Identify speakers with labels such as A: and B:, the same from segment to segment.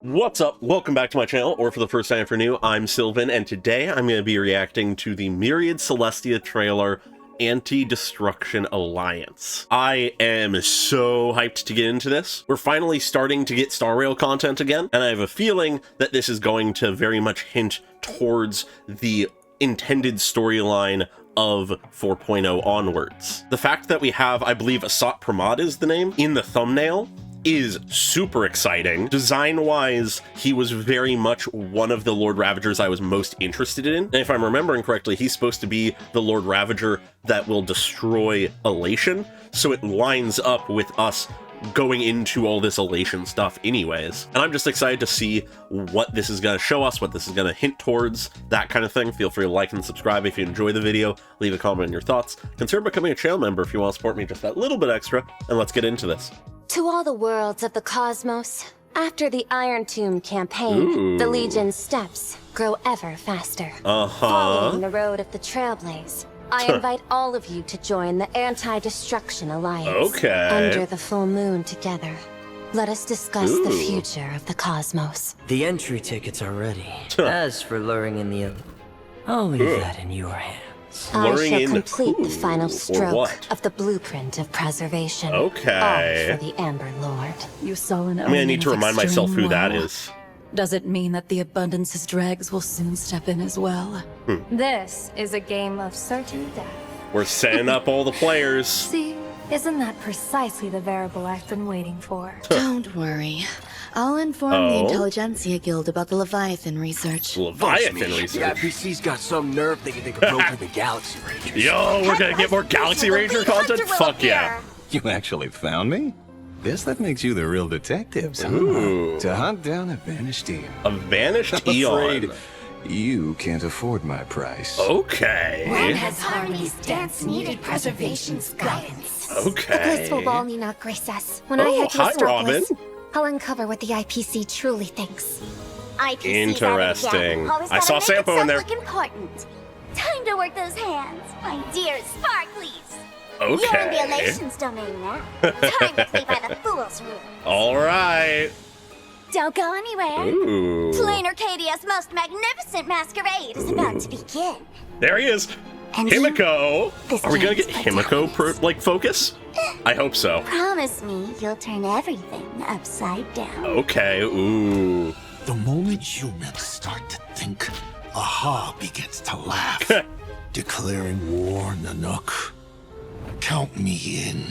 A: What's up? Welcome back to my channel, or for the first time for new, I'm Sylvan, and today I'm going to be reacting to the Myriad Celestia trailer, Anti-Destruction Alliance. I am so hyped to get into this. We're finally starting to get Star Rail content again, and I have a feeling that this is going to very much hint towards the intended storyline of 4.0 onwards. The fact that we have, I believe, Asat Pramod is the name, in the thumbnail is super exciting. Design-wise, he was very much one of the Lord Ravagers I was most interested in. And if I'm remembering correctly, he's supposed to be the Lord Ravager that will destroy Elation, so it lines up with us going into all this Elation stuff anyways. And I'm just excited to see what this is going to show us, what this is going to hint towards, that kind of thing. Feel free to like and subscribe if you enjoy the video, leave a comment on your thoughts, consider becoming a channel member if you want to support me just that little bit extra, and let's get into this.
B: To all the worlds of the cosmos, after the Iron Tomb campaign, the Legion's steps grow ever faster. Following the road of the Trailblaze, I invite all of you to join the Anti-Destruction Alliance. Under the full moon together, let us discuss the future of the cosmos.
C: The entry tickets are ready. As for luring in the other, I'll leave that in your hands.
B: I shall complete the final stroke of the blueprint of preservation. All for the Amber Lord.
D: You saw an
A: I need to remind myself who that is.
D: Does it mean that the Abundance's dregs will soon step in as well?
E: This is a game of certain death.
A: We're setting up all the players.
E: See, isn't that precisely the variable I've been waiting for?
F: Don't worry. I'll inform the Intelligentsia Guild about the Leviathan research.
A: Leviathan research?
C: The IPC's got some nerve thinking they could rope in the Galaxy Rangers.
A: Yo, we're gonna get more Galaxy Ranger content? Fuck yeah.
G: You actually found me? Guess that makes you the real detectives, huh? To hunt down a vanished eon.
A: A vanished
G: I'm
A: eon?
G: afraid you can't afford my price.
A: Okay.
B: One has Harmony's dance needed preservation's guidance.
A: Okay.
B: The blissful ball need not grace us. When I head to
A: hi,
B: Astropolis,
A: Robin.
B: I'll uncover what the IPC truly thinks.
A: Interesting. I saw Sampo in there.
H: Important. Time to work those hands, my dear Sparklies.
A: Okay.
H: You're in the Elation's domain now. Time to play by the fool's rules.
A: All right.
H: Don't go anywhere. Plain Arcadia's most magnificent masquerade is about to begin.
A: There he is.
H: And
A: Himiko.
H: This
A: Are we gonna get
H: giant's my
A: Himiko like focus? I hope so.
H: Promise me you'll turn everything upside down.
A: Okay. Ooh.
I: The moment humans start to think, Aha begins to laugh, declaring war, Nanook. Count me in.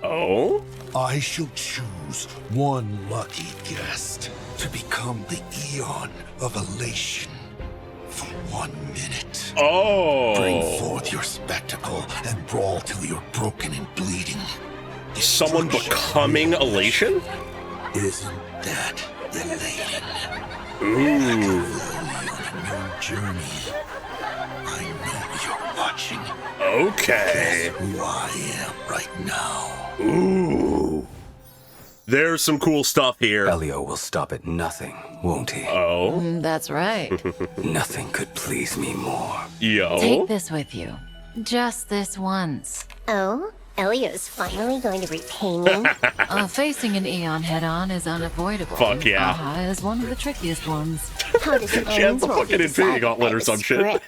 A: Oh?
I: I shall choose one lucky guest to become the Eon of Elation for 1 minute.
A: Oh.
I: Bring forth your spectacle and brawl till you're broken and bleeding.
A: Someone becoming Elation?
I: Isn't that elating?
A: Ooh.
I: On a new journey. I know you're watching.
A: Okay.
I: Guess who I am right now.
A: Ooh. There's some cool stuff here.
C: Elio will stop at nothing, won't he?
A: Oh.
D: That's right.
C: Nothing could please me more.
A: Yo.
D: Take this with you. Just this once.
H: Oh, Elio's finally going to repay me.
D: Facing an Eon head-on is unavoidable.
A: Fuck yeah.
D: Aha is one of the trickiest ones.
H: How does it
A: She has
H: end?
A: the fucking Infinity Gauntlet or some shit.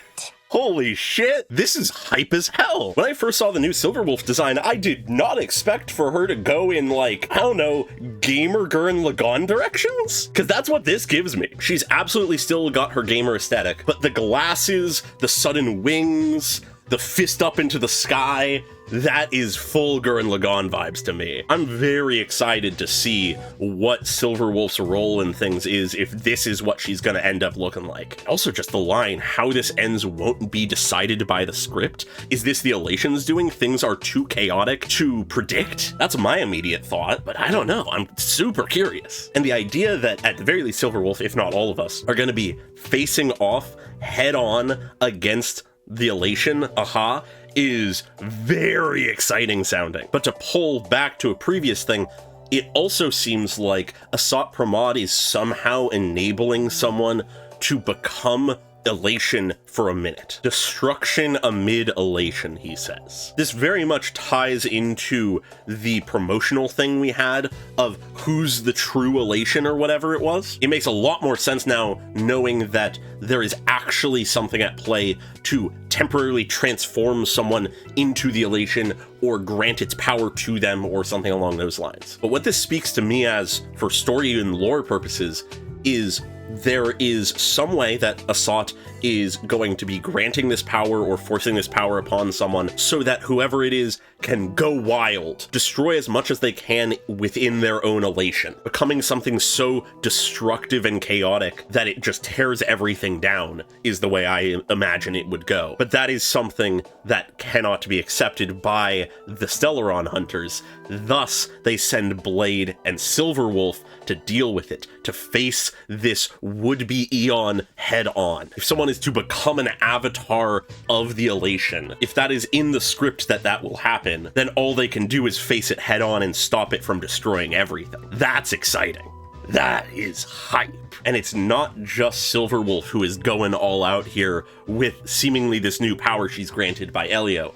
A: Holy shit, this is hype as hell. When I first saw the new Silverwolf design, I did not expect for her to go in, like, I don't know, gamer Gurren Lagann directions? Because that's what this gives me. She's absolutely still got her gamer aesthetic, but the glasses, the sudden wings, the fist up into the sky, that is full Gurren Lagann vibes to me. I'm very excited to see what Silverwolf's role in things is if this is what she's gonna end up looking like. Also, just the line, how this ends won't be decided by the script. Is this the Elations doing? Things are too chaotic to predict? That's my immediate thought, but I don't know. I'm super curious. And the idea that at the very least Silverwolf, if not all of us, are gonna be facing off head on against the Elation, Aha, is very exciting sounding. But to pull back to a previous thing, it also seems like Asat Pramod is somehow enabling someone to become elation for a minute. Destruction amid elation, he says. This very much ties into the promotional thing we had of who's the true elation or whatever it was. It makes a lot more sense now knowing that there is actually something at play to temporarily transform someone into the elation or grant its power to them or something along those lines. But what this speaks to me as, for story and lore purposes, is there is some way that Asat is going to be granting this power or forcing this power upon someone so that whoever it is can go wild, destroy as much as they can within their own elation, becoming something so destructive and chaotic that it just tears everything down is the way I imagine it would go. But that is something that cannot be accepted by the Stellaron hunters. Thus, they send Blade and Silverwolf to deal with it, to face this would-be Eon head-on. If someone is to become an avatar of the elation, if that is in the script that will happen, then all they can do is face it head-on and stop it from destroying everything. That's exciting. That is hype. And it's not just Silverwolf who is going all out here with seemingly this new power she's granted by Elio.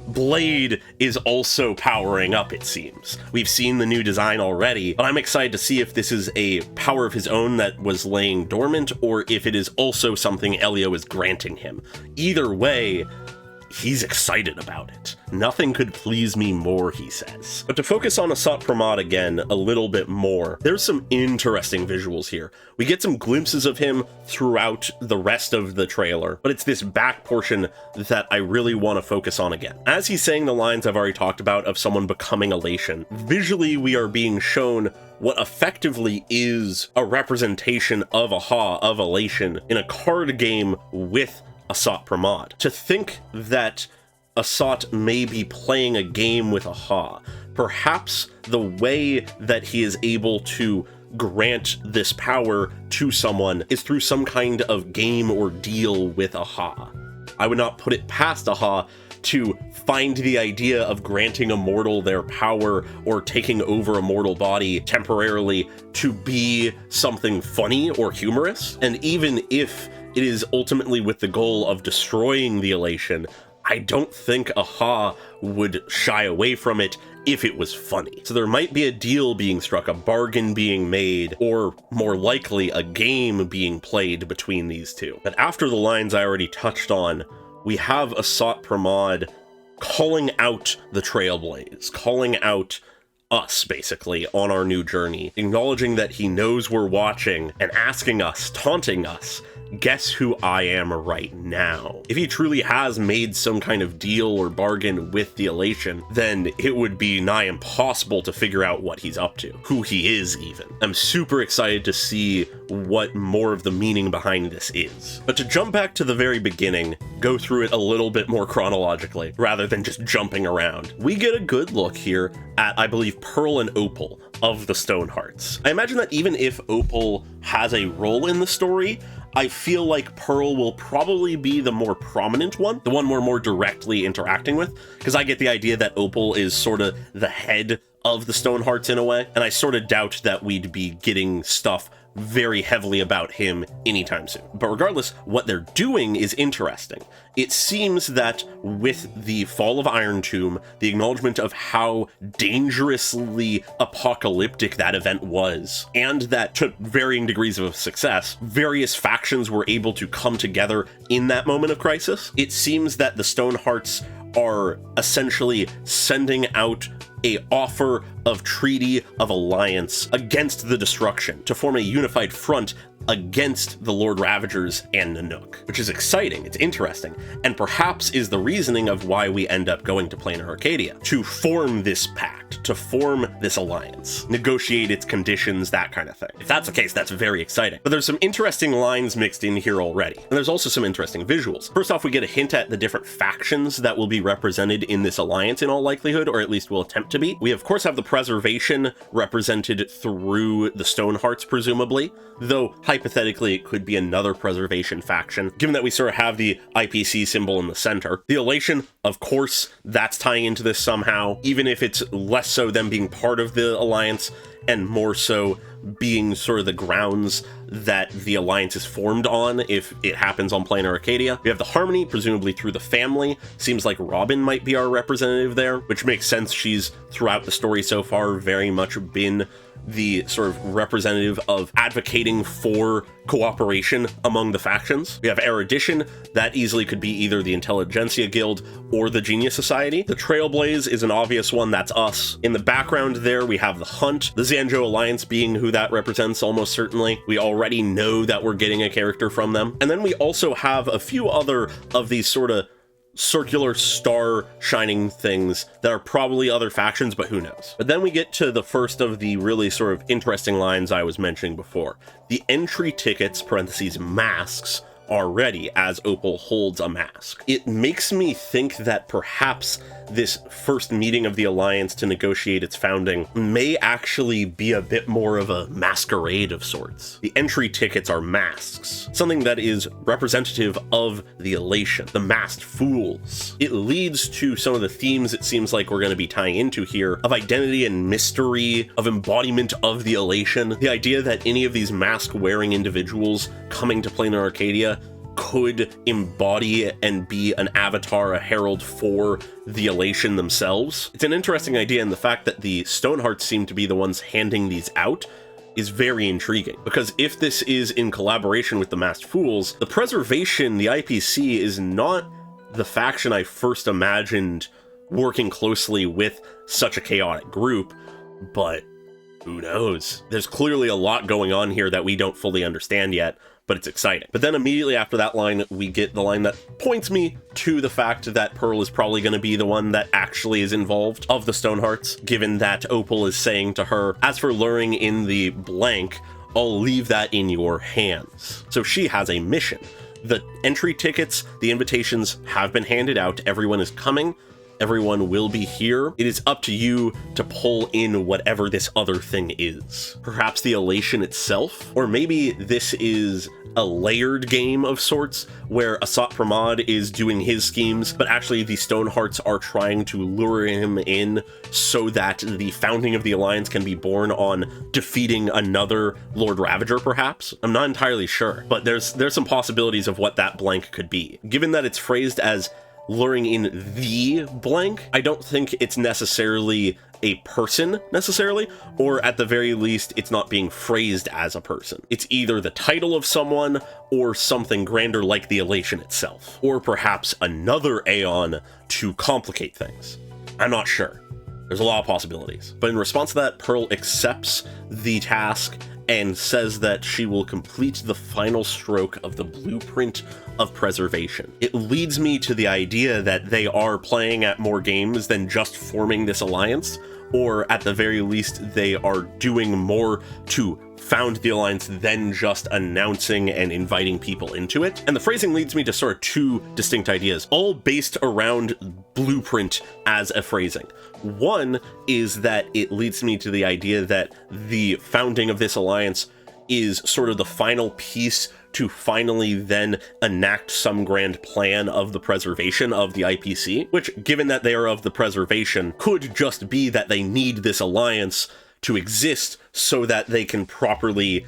A: Blade is also powering up, it seems. We've seen the new design already, but I'm excited to see if this is a power of his own that was laying dormant, or if it is also something Elio is granting him. Either way, he's excited about it. Nothing could please me more, he says. But to focus on Asat Pramod again a little bit more, there's some interesting visuals here. We get some glimpses of him throughout the rest of the trailer, but it's this back portion that I really want to focus on again. As he's saying the lines I've already talked about of someone becoming elation, visually we are being shown what effectively is a representation of Aha, of elation, in a card game with Asat Pramod. To think that Asat may be playing a game with Aha, perhaps the way that he is able to grant this power to someone is through some kind of game or deal with Aha. I would not put it past Aha to find the idea of granting a mortal their power or taking over a mortal body temporarily to be something funny or humorous. And even if it is ultimately with the goal of destroying the elation, I don't think Aha would shy away from it if it was funny. So there might be a deal being struck, a bargain being made, or more likely a game being played between these two. But after the lines I already touched on, we have Asat Pramod calling out the Trailblaze, calling out us, basically, on our new journey, acknowledging that he knows we're watching and asking us, taunting us, guess who I am right now? If he truly has made some kind of deal or bargain with the elation, then it would be nigh impossible to figure out what he's up to, who he is even. I'm super excited to see what more of the meaning behind this is. But to jump back to the very beginning, go through it a little bit more chronologically, rather than just jumping around, we get a good look here at, I believe, Pearl and Opal of the Stonehearts. I imagine that even if Opal has a role in the story, I feel like Pearl will probably be the more prominent one, the one we're more directly interacting with, because I get the idea that Opal is sort of the head of the Stonehearts in a way, and I sort of doubt that we'd be getting stuff very heavily about him anytime soon. But regardless, what they're doing is interesting. It seems that with the fall of Iron Tomb, the acknowledgement of how dangerously apocalyptic that event was, and that to varying degrees of success, various factions were able to come together in that moment of crisis. It seems that the Stonehearts are essentially sending out a offer of treaty of alliance against the destruction to form a unified front against the Lord Ravagers and Nanook, which is exciting, it's interesting, and perhaps is the reasoning of why we end up going to Planar Arcadia, to form this pact, to form this alliance, negotiate its conditions, that kind of thing. If that's the case, that's very exciting. But there's some interesting lines mixed in here already, and there's also some interesting visuals. First off, we get a hint at the different factions that will be represented in this alliance in all likelihood, or at least will attempt to be. We of course have the Preservation represented through the Stonehearts, presumably, though hypothetically it could be another Preservation faction, given that we sort of have the IPC symbol in the center. The Elation, of course, that's tying into this somehow, even if it's less so them being part of the alliance and more so being sort of the grounds that the alliance is formed on if it happens on planar Arcadia. We have the Harmony, presumably through the family. Seems like Robin might be our representative there, which makes sense. She's, throughout the story so far, very much been the sort of representative of advocating for cooperation among the factions. We have Erudition, that easily could be either the Intelligentsia Guild or the Genius Society. The Trailblaze is an obvious one, that's us. In the background there, we have the Hunt, the Xianzhou Alliance being who that represents almost certainly. We already know that we're getting a character from them. And then we also have a few other of these sort of circular star shining things that are probably other factions, but who knows. But then we get to the first of the really sort of interesting lines I was mentioning before. The entry tickets, parentheses, masks, are ready as Opal holds a mask. It makes me think that perhaps this first meeting of the Alliance to negotiate its founding may actually be a bit more of a masquerade of sorts. The entry tickets are masks, something that is representative of the elation, the masked fools. It leads to some of the themes it seems like we're going to be tying into here of identity and mystery, of embodiment of the elation. The idea that any of these mask-wearing individuals coming to Planar Arcadia could embody and be an avatar, a herald for the elation themselves. It's an interesting idea, and the fact that the Stonehearts seem to be the ones handing these out is very intriguing, because if this is in collaboration with the Masked Fools, the Preservation, the IPC, is not the faction I first imagined working closely with such a chaotic group, but who knows? There's clearly a lot going on here that we don't fully understand yet, but it's exciting. But then immediately after that line, we get the line that points me to the fact that Pearl is probably going to be the one that actually is involved of the Stonehearts, given that Opal is saying to her, as for luring in the blank, I'll leave that in your hands. So she has a mission. The entry tickets, the invitations have been handed out. Everyone is coming. Everyone will be here. It is up to you to pull in whatever this other thing is. Perhaps the elation itself, or maybe this is a layered game of sorts where Asat Pramod is doing his schemes, but actually the Stonehearts are trying to lure him in so that the founding of the Alliance can be born on defeating another Lord Ravager, perhaps? I'm not entirely sure, but there's some possibilities of what that blank could be. Given that it's phrased as luring in the blank, I don't think it's necessarily a person necessarily, or at the very least, it's not being phrased as a person. It's either the title of someone or something grander like the elation itself, or perhaps another Aeon to complicate things. I'm not sure. There's a lot of possibilities. But in response to that, Pearl accepts the task and says that she will complete the final stroke of the blueprint of preservation. It leads me to the idea that they are playing at more games than just forming this alliance, or at the very least, they are doing more to found the alliance than just announcing and inviting people into it. And the phrasing leads me to sort of two distinct ideas, all based around blueprint as a phrasing. One is that it leads me to the idea that the founding of this alliance is sort of the final piece to finally then enact some grand plan of the preservation of the IPC, which, given that they are of the preservation, could just be that they need this alliance to exist so that they can properly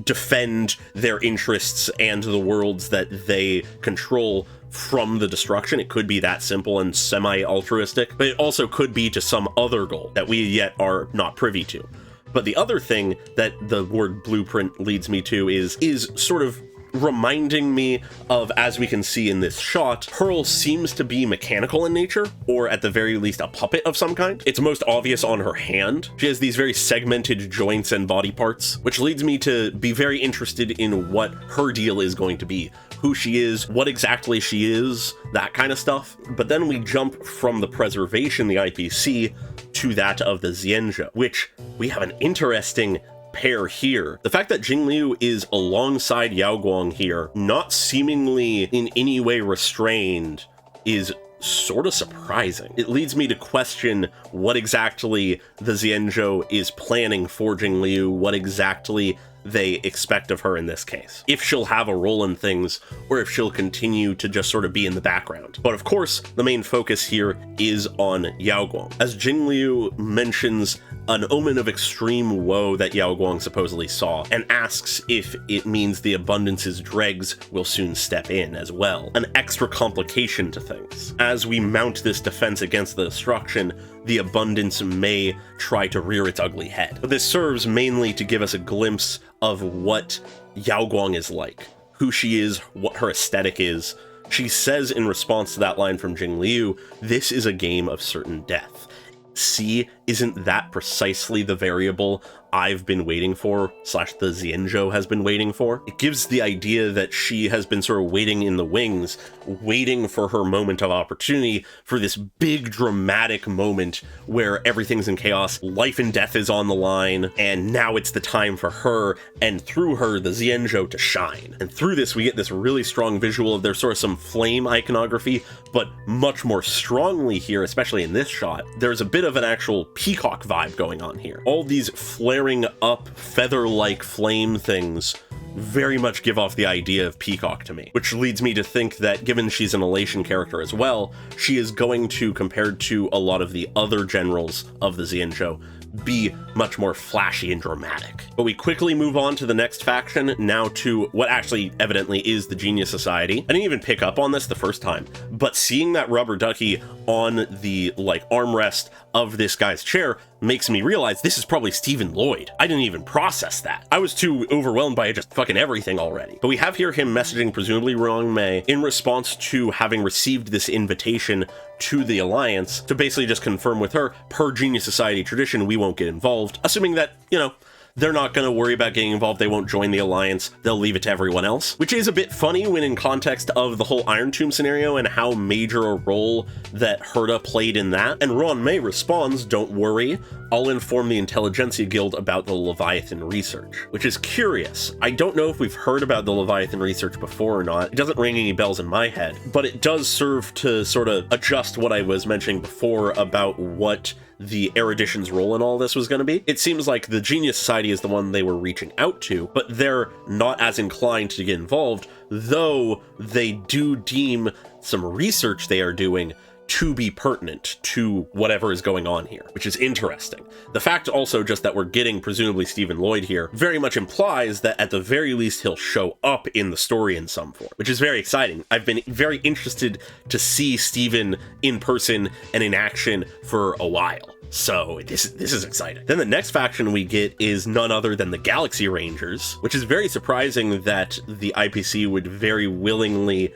A: defend their interests and the worlds that they control from the destruction. It could be that simple and semi-altruistic, but it also could be to some other goal that we yet are not privy to. But the other thing that the word blueprint leads me to is sort of reminding me of, as we can see in this shot, Pearl seems to be mechanical in nature, or at the very least a puppet of some kind. It's most obvious on her hand. She has these very segmented joints and body parts, which leads me to be very interested in what her deal is going to be, who she is, what exactly she is, that kind of stuff. But then we jump from the preservation, the IPC, to that of the Xianzhou, which we have an interesting pair here. The fact that Jingliu is alongside Yao Guang here, not seemingly in any way restrained, is sort of surprising. It leads me to question what exactly the Xianzhou is planning for Jingliu, what exactly they expect of her in this case. If she'll have a role in things, or if she'll continue to just sort of be in the background. But of course, the main focus here is on Yao Guang. As Jingliu mentions an omen of extreme woe that Yao Guang supposedly saw, and asks if it means the Abundance's dregs will soon step in as well. An extra complication to things. As we mount this defense against the destruction, the Abundance may try to rear its ugly head. But this serves mainly to give us a glimpse of what Yao Guang is like, who she is, what her aesthetic is. She says in response to that line from Jing Liu, "This is a game of certain death." See, isn't that precisely the variable I've been waiting for, / the Xianzhou has been waiting for? It gives the idea that she has been sort of waiting in the wings, waiting for her moment of opportunity, for this big dramatic moment where everything's in chaos, life and death is on the line, and now it's the time for her, and through her, the Xianzhou, to shine. And through this, we get this really strong visual of there's sort of some flame iconography, but much more strongly here, especially in this shot, there's a bit of an actual peacock vibe going on here. All these flaring up feather-like flame things very much give off the idea of peacock to me, which leads me to think that given she's an elation character as well, she is going to, compared to a lot of the other generals of the Xianzhou, be much more flashy and dramatic. But we quickly move on to the next faction, now to what actually evidently is the Genius Society. I didn't even pick up on this the first time, but seeing that rubber ducky on the armrest of this guy's chair makes me realize this is probably Stephen Lloyd. I didn't even process that. I was too overwhelmed by just fucking everything already. But we have here him messaging presumably Ruang Mei in response to having received this invitation to the Alliance to basically just confirm with her, per Genius Society tradition, we won't get involved, assuming that, you know, they're not going to worry about getting involved, they won't join the Alliance, they'll leave it to everyone else. Which is a bit funny when in context of the whole Iron Tomb scenario and how major a role that Herta played in that. And Ruan Mei responds, "Don't worry, I'll inform the Intelligentsia Guild about the Leviathan research." Which is curious. I don't know if we've heard about the Leviathan research before or not. It doesn't ring any bells in my head, but it does serve to sort of adjust what I was mentioning before about what the erudition's role in all this was going to be. It seems like the Genius Society is the one they were reaching out to, but they're not as inclined to get involved, though they do deem some research they are doing to be pertinent to whatever is going on here, which is interesting. The fact also just that we're getting presumably Stephen Lloyd here very much implies that at the very least he'll show up in the story in some form, which is very exciting. I've been very interested to see Stephen in person and in action for a while. So this is exciting. Then the next faction we get is none other than the Galaxy Rangers, which is very surprising that the IPC would very willingly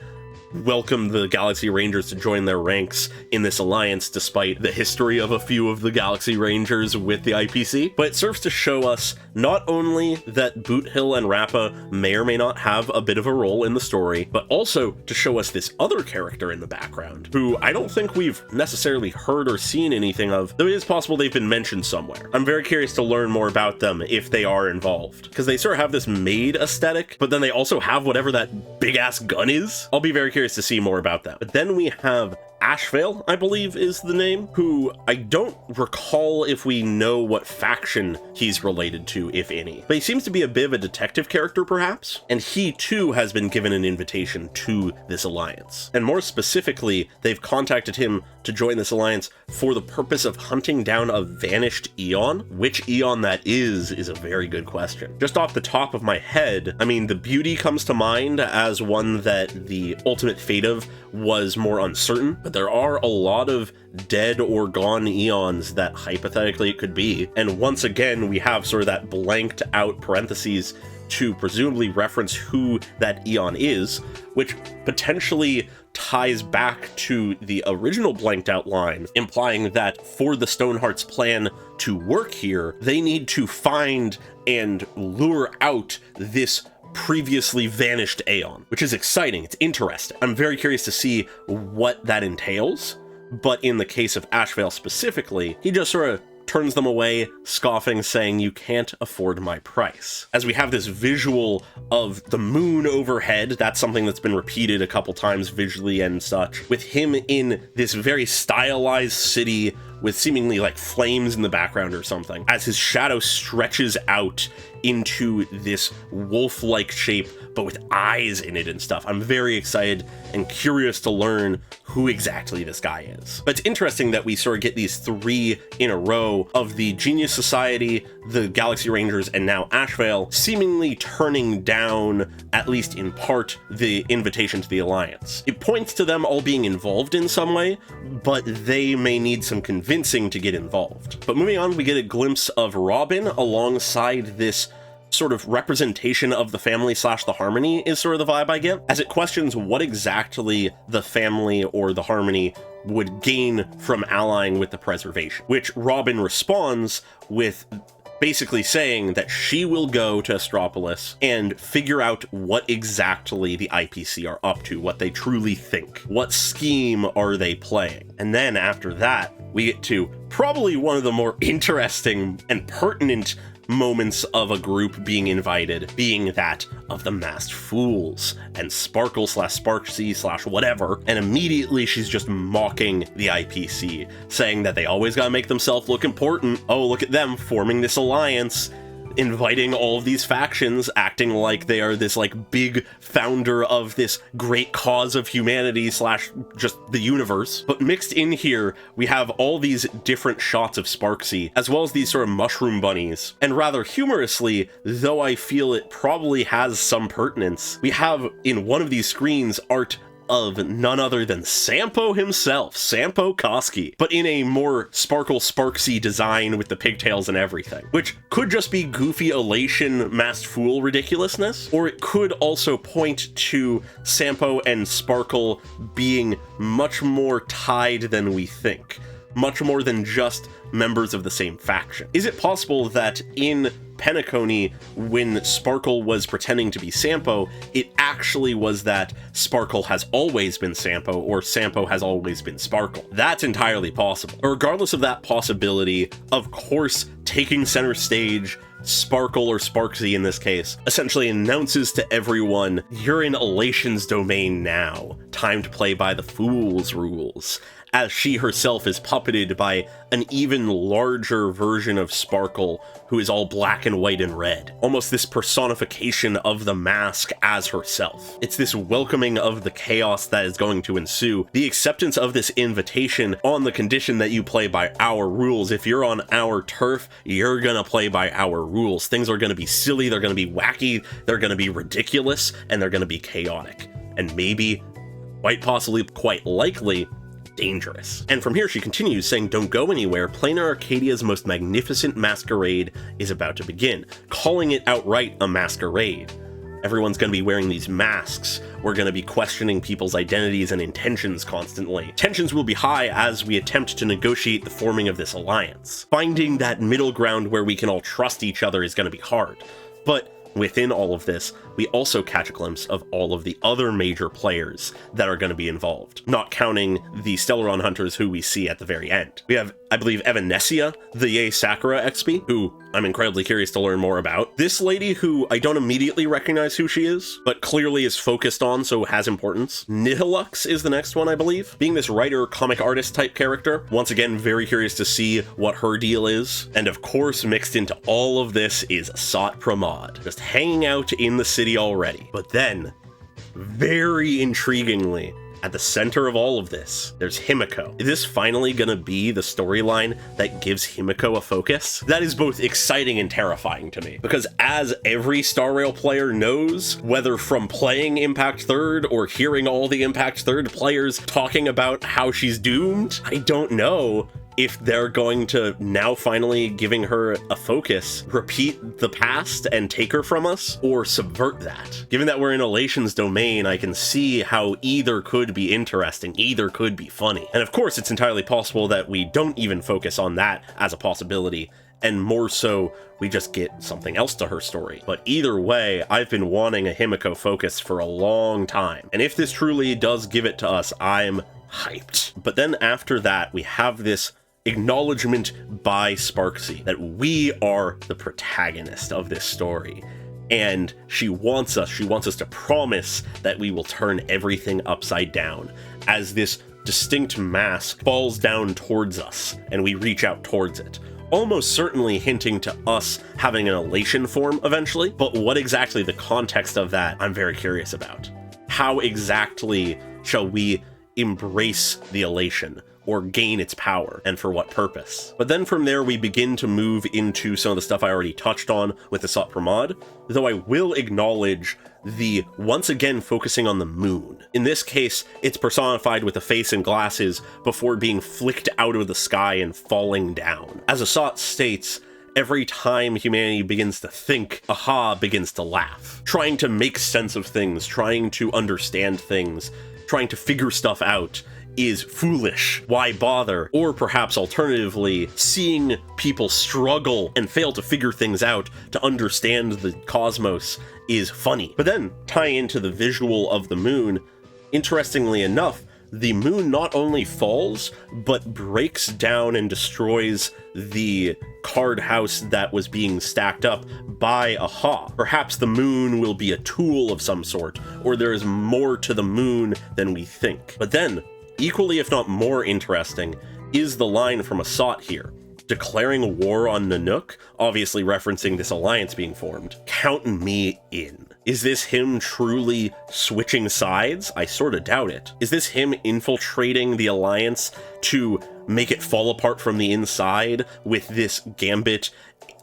A: welcome the Galaxy Rangers to join their ranks in this alliance, despite the history of a few of the Galaxy Rangers with the IPC. But it serves to show us not only that Boot Hill and Rappa may or may not have a bit of a role in the story, but also to show us this other character in the background, who I don't think we've necessarily heard or seen anything of, though it is possible they've been mentioned somewhere. I'm very curious to learn more about them if they are involved, because they sort of have this maid aesthetic, but then they also have whatever that big-ass gun is. I'll be very curious to see more about that. But then we have Ashvale, I believe is the name, who I don't recall if we know what faction he's related to, if any. But he seems to be a bit of a detective character, perhaps, and he too has been given an invitation to this alliance. And more specifically, they've contacted him to join this alliance for the purpose of hunting down a vanished Eon. Which Eon that is a very good question. Just off the top of my head, I mean, the Beauty comes to mind as one that the ultimate fate of was more uncertain, but there are a lot of dead or gone Eons that hypothetically it could be. And once again, we have sort of that blanked out parentheses to presumably reference who that Eon is, which potentially ties back to the original blanked out line, implying that for the Stoneheart's plan to work here, they need to find and lure out this previously vanished Aeon, which is exciting. It's interesting. I'm very curious to see what that entails, but in the case of Ashvale specifically, he just sort of turns them away, scoffing, saying, "You can't afford my price." As we have this visual of the moon overhead, that's something that's been repeated a couple times visually and such, with him in this very stylized city with seemingly like flames in the background or something, as his shadow stretches out into this wolf-like shape, but with eyes in it and stuff. I'm very excited and curious to learn who exactly this guy is. But it's interesting that we sort of get these 3 in a row of the Genius Society, the Galaxy Rangers, and now Ashvale seemingly turning down, at least in part, the invitation to the Alliance. It points to them all being involved in some way, but they may need some convincing to get involved. But moving on, we get a glimpse of Robin alongside this sort of representation of the family / the Harmony is sort of the vibe I get, as it questions what exactly the family or the Harmony would gain from allying with the Preservation, which Robin responds with basically saying that she will go to Astropolis and figure out what exactly the IPC are up to, what they truly think, what scheme are they playing. And then after that, we get to probably one of the more interesting and pertinent moments of a group being invited, being that of the Masked Fools and Sparkle / Sparksy / whatever, and immediately she's just mocking the IPC, saying that they always gotta make themselves look important. Oh, look at them forming this alliance, inviting all of these factions, acting like they are this like big founder of this great cause of humanity / just the universe. But mixed in here, we have all these different shots of Sparksy, as well as these sort of mushroom bunnies. And rather humorously, though I feel it probably has some pertinence, we have in one of these screens art of none other than Sampo himself, Sampo Koski, but in a more Sparksy design with the pigtails and everything, which could just be goofy elation Masked Fool ridiculousness, or it could also point to Sampo and Sparkle being much more tied than we think, much more than just members of the same faction. Is it possible that in Penacony, when Sparkle was pretending to be Sampo, it actually was that Sparkle has always been Sampo, or Sampo has always been Sparkle? That's entirely possible. Regardless of that possibility, of course, taking center stage, Sparkle, or Sparksy in this case, essentially announces to everyone, you're in Elation's domain now. Time to play by the Fool's rules, as she herself is puppeted by an even larger version of Sparkle, who is all black and white and red. Almost this personification of the mask as herself. It's this welcoming of the chaos that is going to ensue, the acceptance of this invitation on the condition that you play by our rules. If you're on our turf, you're gonna play by our rules. Things are gonna be silly, they're gonna be wacky, they're gonna be ridiculous, and they're gonna be chaotic. And maybe, quite possibly, quite likely, dangerous. And from here she continues, saying, don't go anywhere, Planar Arcadia's most magnificent masquerade is about to begin, calling it outright a masquerade. Everyone's going to be wearing these masks. We're going to be questioning people's identities and intentions constantly. Tensions will be high as we attempt to negotiate the forming of this alliance. Finding that middle ground where we can all trust each other is going to be hard. But within all of this, we also catch a glimpse of all of the other major players that are going to be involved, not counting the Stellaron Hunters who we see at the very end. We have, I believe, Evanescia, the Yae Sakura XP, who I'm incredibly curious to learn more about. This lady who I don't immediately recognize who she is, but clearly is focused on, so has importance. Nihilux is the next one, I believe. Being this writer, comic artist type character, once again, very curious to see what her deal is. And of course, mixed into all of this is Sat Pramod, just hanging out in the city already. But then, very intriguingly, at the center of all of this, there's Himiko. Is this finally gonna be the storyline that gives Himiko a focus? That is both exciting and terrifying to me, because as every Star Rail player knows, whether from playing Impact Third or hearing all the Impact Third players talking about how she's doomed, I don't know if they're going to, now finally giving her a focus, repeat the past and take her from us, or subvert that. Given that we're in Elation's domain, I can see how either could be interesting, either could be funny. And of course, it's entirely possible that we don't even focus on that as a possibility, and more so, we just get something else to her story. But either way, I've been wanting a Himiko focus for a long time. And if this truly does give it to us, I'm hyped. But then after that, we have this acknowledgement by Sparksy that we are the protagonist of this story, and she wants us to promise that we will turn everything upside down as this distinct mask falls down towards us and we reach out towards it, almost certainly hinting to us having an elation form eventually, but what exactly the context of that, I'm very curious about. How exactly shall we embrace the elation or gain its power, and for what purpose? But then from there, we begin to move into some of the stuff I already touched on with the Sot Pramod, though I will acknowledge the once again focusing on the moon. In this case, it's personified with a face and glasses before being flicked out of the sky and falling down. As Asat states, every time humanity begins to think, Aha begins to laugh. Trying to make sense of things, trying to understand things, trying to figure stuff out is foolish. Why bother? Or perhaps alternatively, seeing people struggle and fail to figure things out to understand the cosmos is funny. But then, tie into the visual of the moon, interestingly enough, the moon not only falls, but breaks down and destroys the card house that was being stacked up by Aha. Perhaps the moon will be a tool of some sort, or there is more to the moon than we think. But then, equally if not more interesting, is the line from Asat here, declaring war on Nanook, obviously referencing this alliance being formed. Count me in. Is this him truly switching sides? I sort of doubt it. Is this him infiltrating the alliance to make it fall apart from the inside with this gambit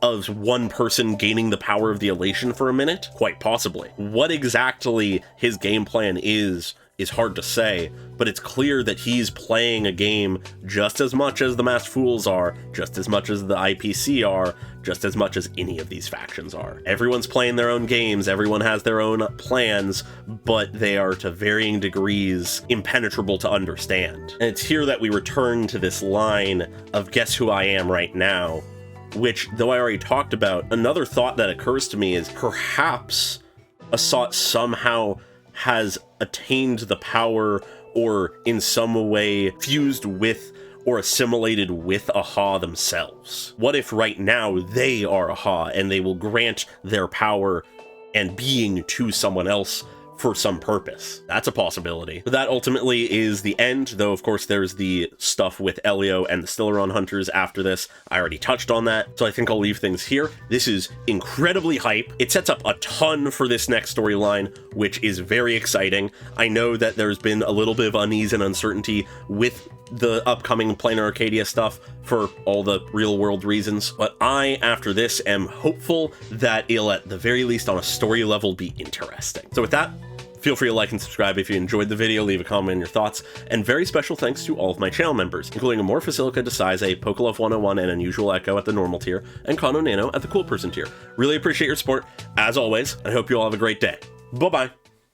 A: of one person gaining the power of the elation for a minute? Quite possibly. What exactly his game plan is hard to say, but it's clear that he's playing a game just as much as the Masked Fools are, just as much as the IPC are, just as much as any of these factions are. Everyone's playing their own games, everyone has their own plans, but they are to varying degrees impenetrable to understand. And it's here that we return to this line of guess who I am right now, which, though I already talked about, another thought that occurs to me is perhaps Asat somehow has attained the power or in some way fused with or assimilated with Aha themselves. What if right now they are Aha and they will grant their power and being to someone else for some purpose? That's a possibility. But that ultimately is the end, though of course there's the stuff with Elio and the Stellaron Hunters after this. I already touched on that, so I think I'll leave things here. This is incredibly hype. It sets up a ton for this next storyline, which is very exciting. I know that there's been a little bit of unease and uncertainty with the upcoming Planar Arcadia stuff for all the real world reasons, but I, after this, am hopeful that it'll at the very least on a story level be interesting. So with that, feel free to like and subscribe if you enjoyed the video, leave a comment on your thoughts, and very special thanks to all of my channel members, including Amorphosilica, Desaize, Pokelove 101, and Unusual Echo at the normal tier, and Kano Nano at the cool person tier. Really appreciate your support, as always, and I hope you all have a great day. Bye-bye.